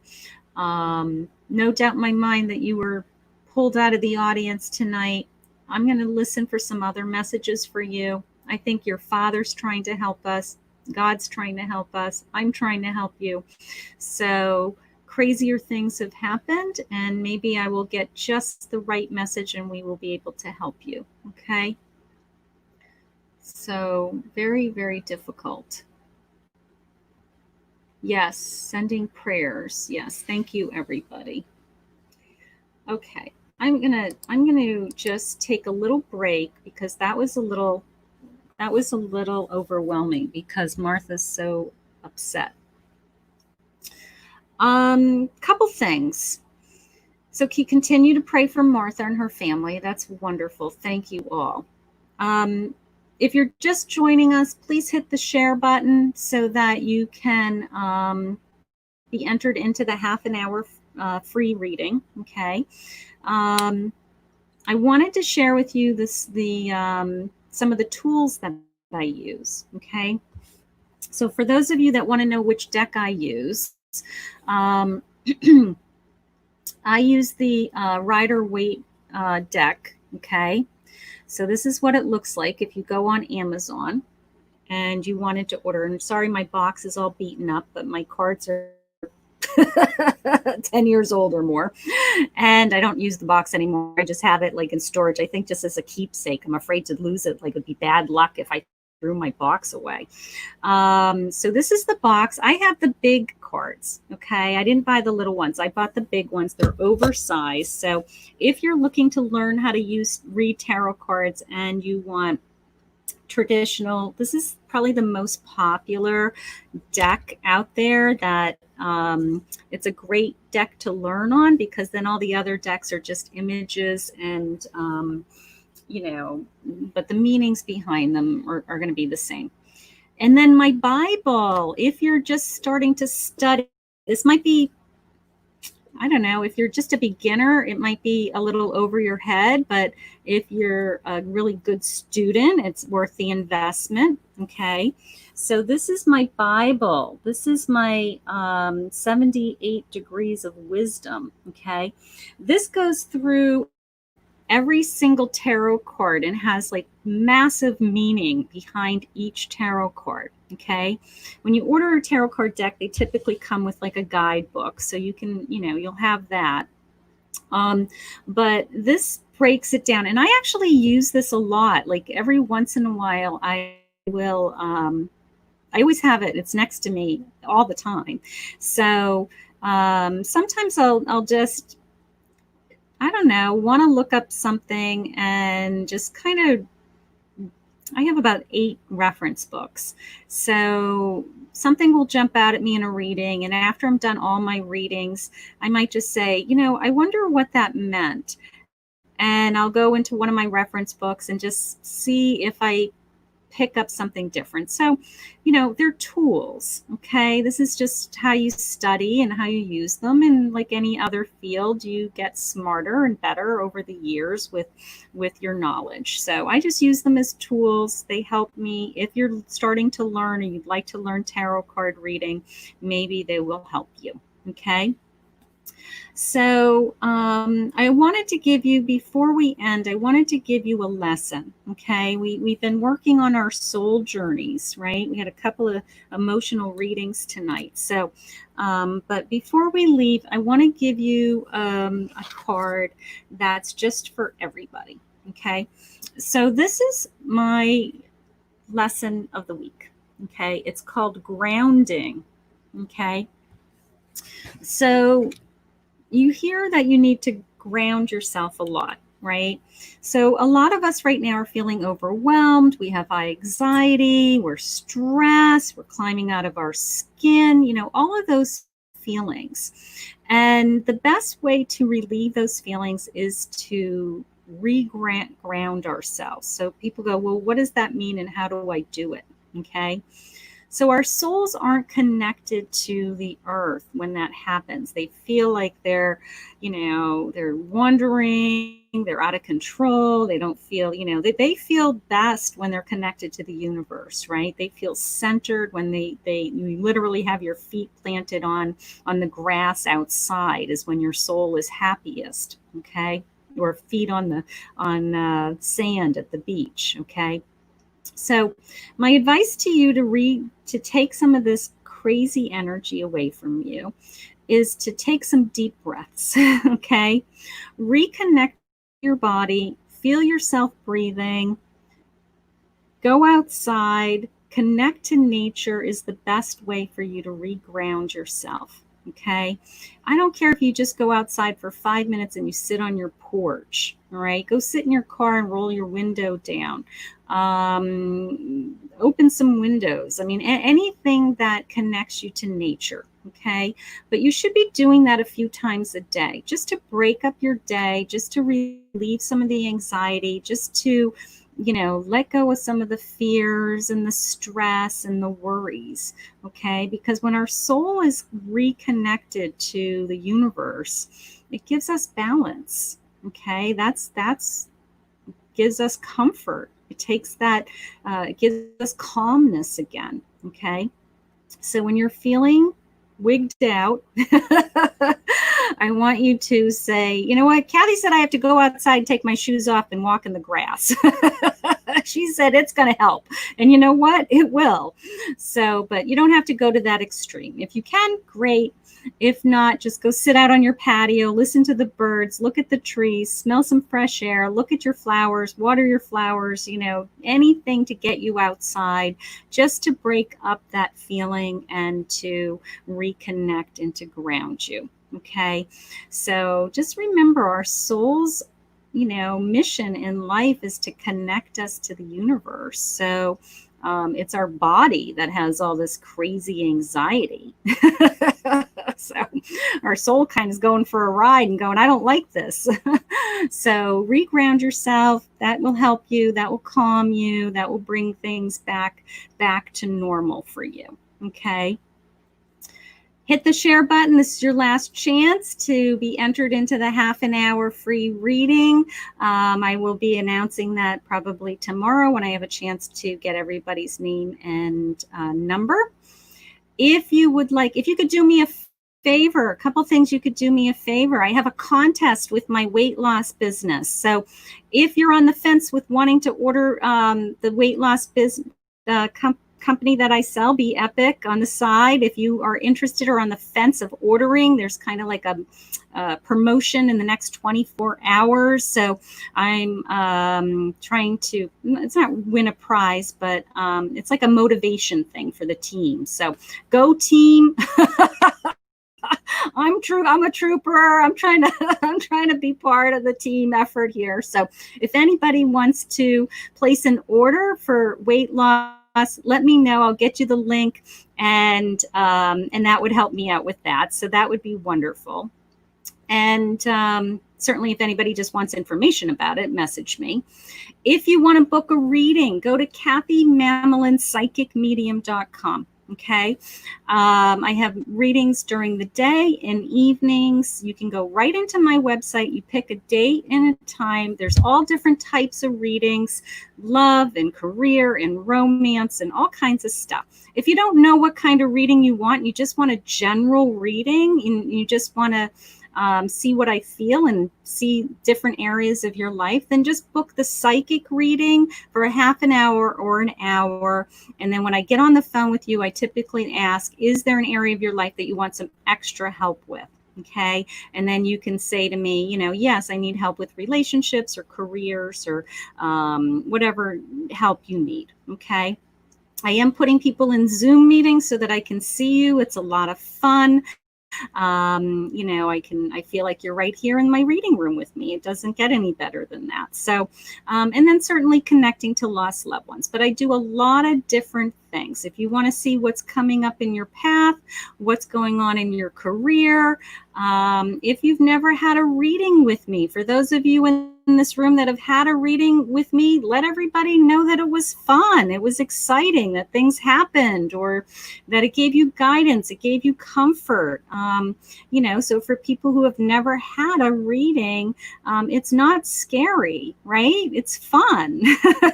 no doubt in my mind that you were pulled out of the audience tonight. I'm going to listen for some other messages for you. I think your father's trying to help us. God's trying to help us. I'm trying to help you. So crazier things have happened, and maybe I will get just the right message and we will be able to help you. Okay. So very, very difficult. Yes. Sending prayers. Yes. Thank you, everybody. Okay. I'm going to just take a little break, because that was a little overwhelming, because Martha's so upset. Couple things. So continue to pray for Martha and her family. That's wonderful. Thank you all. If you're just joining us, please hit the share button so that you can be entered into the half an hour free reading. Okay. I wanted to share with you some of the tools that I use. Okay. So for those of you that want to know which deck I use, I use the Rider-Waite deck. Okay. So this is what it looks like if you go on Amazon and you wanted to order. And sorry, my box is all beaten up, but my cards are 10 years old or more. And I don't use the box anymore. I just have it like in storage. I think just as a keepsake. I'm afraid to lose it. Like, it would be bad luck if I threw my box away. So this is the box. I have the big cards. Okay. I didn't buy the little ones. I bought the big ones. They're oversized. So if you're looking to learn how to read tarot cards and you want traditional, this is probably the most popular deck out there. That it's a great deck to learn on, because then all the other decks are just images and but the meanings behind them are going to be the same. And then my Bible, if you're just starting to study, this might be, I don't know, if you're just a beginner, it might be a little over your head, but if you're a really good student, it's worth the investment. Okay. So this is my Bible. This is my 78 degrees of wisdom. Okay. This goes through every single tarot card and has like massive meaning behind each tarot card. Okay. When you order a tarot card deck, they typically come with like a guidebook. So you can, you'll have that. But this breaks it down. And I actually use this a lot. Like every once in a while, I will, I always have it. It's next to me all the time. So sometimes I'll just, I don't know, want to look up something and just kind of, I have about 8 reference books. So something will jump out at me in a reading. And after I'm done all my readings, I might just say, I wonder what that meant. And I'll go into one of my reference books and just see if I pick up something different. So, they're tools. Okay. This is just how you study and how you use them. And like any other field, you get smarter and better over the years with your knowledge. So I just use them as tools. They help me. If you're starting to learn or you'd like to learn tarot card reading, maybe they will help you. Okay. So I wanted to give you, before we end, I wanted to give you a lesson, okay? We've been working on our soul journeys, right? We had a couple of emotional readings tonight. So, but before we leave, I want to give you a card that's just for everybody, okay? So this is my lesson of the week, okay? It's called grounding, okay? So you hear that you need to ground yourself a lot, right? So a lot of us right now are feeling overwhelmed. We have high anxiety, we're stressed, we're climbing out of our skin, all of those feelings. And the best way to relieve those feelings is to ground ourselves. So people go, well, what does that mean and how do I do it? Okay. So our souls aren't connected to the earth when that happens. They feel like they're wandering, they're out of control. They don't feel, they feel best when they're connected to the universe, right? They feel centered when you literally have your feet planted on the grass outside is when your soul is happiest, okay? Or feet on sand at the beach, okay? So my advice to you to take some of this crazy energy away from you is to take some deep breaths, okay? Reconnect your body, feel yourself breathing, go outside, connect to nature is the best way for you to reground yourself, okay? I don't care if you just go outside for 5 minutes and you sit on your porch, all right? Go sit in your car and roll your window down. Open some windows. I mean, anything that connects you to nature, okay? But you should be doing that a few times a day, just to break up your day, just to relieve some of the anxiety, just to, let go of some of the fears and the stress and the worries, okay? Because when our soul is reconnected to the universe, it gives us balance, okay? That's gives us comfort. It takes that, it gives us calmness again, okay? So when you're feeling wigged out, I want you to say, you know what? Kathy said I have to go outside, take my shoes off, and walk in the grass. She said it's going to help. And you know what? It will. So, but you don't have to go to that extreme. If you can, great. If not, just go sit out on your patio, listen to the birds, look at the trees, smell some fresh air, look at your flowers, water your flowers, anything to get you outside, just to break up that feeling and to reconnect and to ground you. Okay. So just remember, our soul's, mission in life is to connect us to the universe. So it's our body that has all this crazy anxiety. So our soul kind of is going for a ride and going, I don't like this. So reground yourself. That will help you. That will calm you. That will bring things back to normal for you. Okay. Hit the share button. This is your last chance to be entered into the half an hour free reading. I will be announcing that probably tomorrow when I have a chance to get everybody's name and number. If you could do me a favor, a couple things you could do me a favor. I have a contest with my weight loss business. So if you're on the fence with wanting to order the weight loss business company that I sell, Be Epic, on the side, if you are interested or on the fence of ordering, there's kind of like a promotion in the next 24 hours. So I'm trying to, it's not win a prize, but it's like a motivation thing for the team. So go team. I'm a trooper. I'm trying to be part of the team effort here. So if anybody wants to place an order for weight loss, let me know. I'll get you the link, and that would help me out with that. So that would be wonderful. And certainly if anybody just wants information about it, message me. If you want to book a reading, go to KathyMamolenPsychicMedium.com. Okay. I have readings during the day and evenings. You can go right into my website. You pick a date and a time. There's all different types of readings, love and career and romance and all kinds of stuff. If you don't know what kind of reading you want, you just want a general reading, and you just want to see what I feel and see different areas of your life, then just book the psychic reading for a half an hour or an hour. And then when I get on the phone with you, I typically ask, is there an area of your life that you want some extra help with? Okay. And then you can say to me, yes, I need help with relationships or careers or whatever help you need. Okay. I am putting people in Zoom meetings so that I can see you. It's a lot of fun. I feel like you're right here in my reading room with me. It doesn't get any better than that. So, and then certainly connecting to lost loved ones. But I do a lot of different things. If you want to see what's coming up in your path, what's going on in your career, if you've never had a reading with me, for those of you in this room that have had a reading with me, let everybody know that it was fun. It was exciting, that things happened, or that it gave you guidance. It gave you comfort. So for people who have never had a reading, it's not scary, right? It's fun.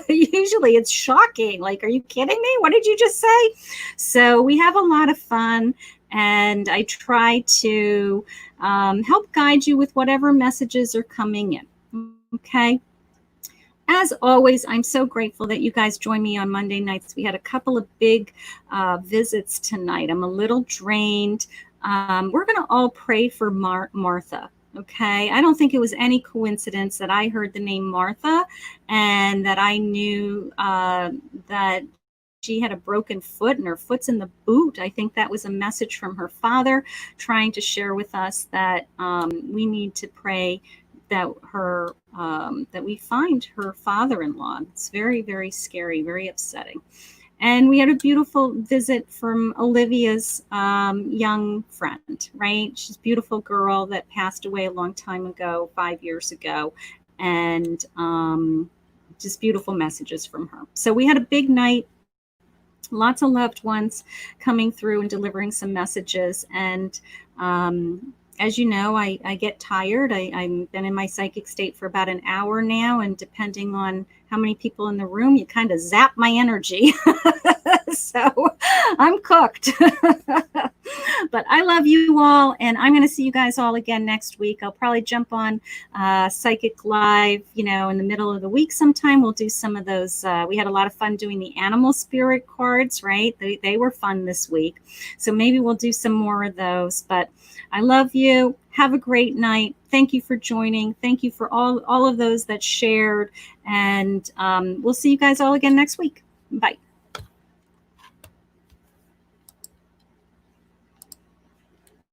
Usually it's shocking. Like, are you kidding me? What did you just say? So we have a lot of fun. And I try to help guide you with whatever messages are coming in. Okay. As always, I'm so grateful that you guys join me on Monday nights. We had a couple of big visits tonight. I'm a little drained. We're going to all pray for Martha. Okay. I don't think it was any coincidence that I heard the name Martha and that I knew that she had a broken foot and her foot's in the boot. I think that was a message from her father trying to share with us that we need to pray that we find her father-in-law. It's very, very scary, very upsetting. And we had a beautiful visit from Olivia's young friend, right? She's a beautiful girl that passed away a long time ago, 5 years ago. And just beautiful messages from her. So we had a big night. Lots of loved ones coming through and delivering some messages. And as you know, I get tired. I've been in my psychic state for about an hour now. And depending on how many people in the room, you kind of zap my energy. So I'm cooked. But I love you all. And I'm going to see you guys all again next week. I'll probably jump on Psychic Live, in the middle of the week sometime. We'll do some of those. We had a lot of fun doing the animal spirit cards, right? They were fun this week. So maybe we'll do some more of those. But I love you. Have a great night. Thank you for joining. Thank you for all of those that shared. And we'll see you guys all again next week. Bye.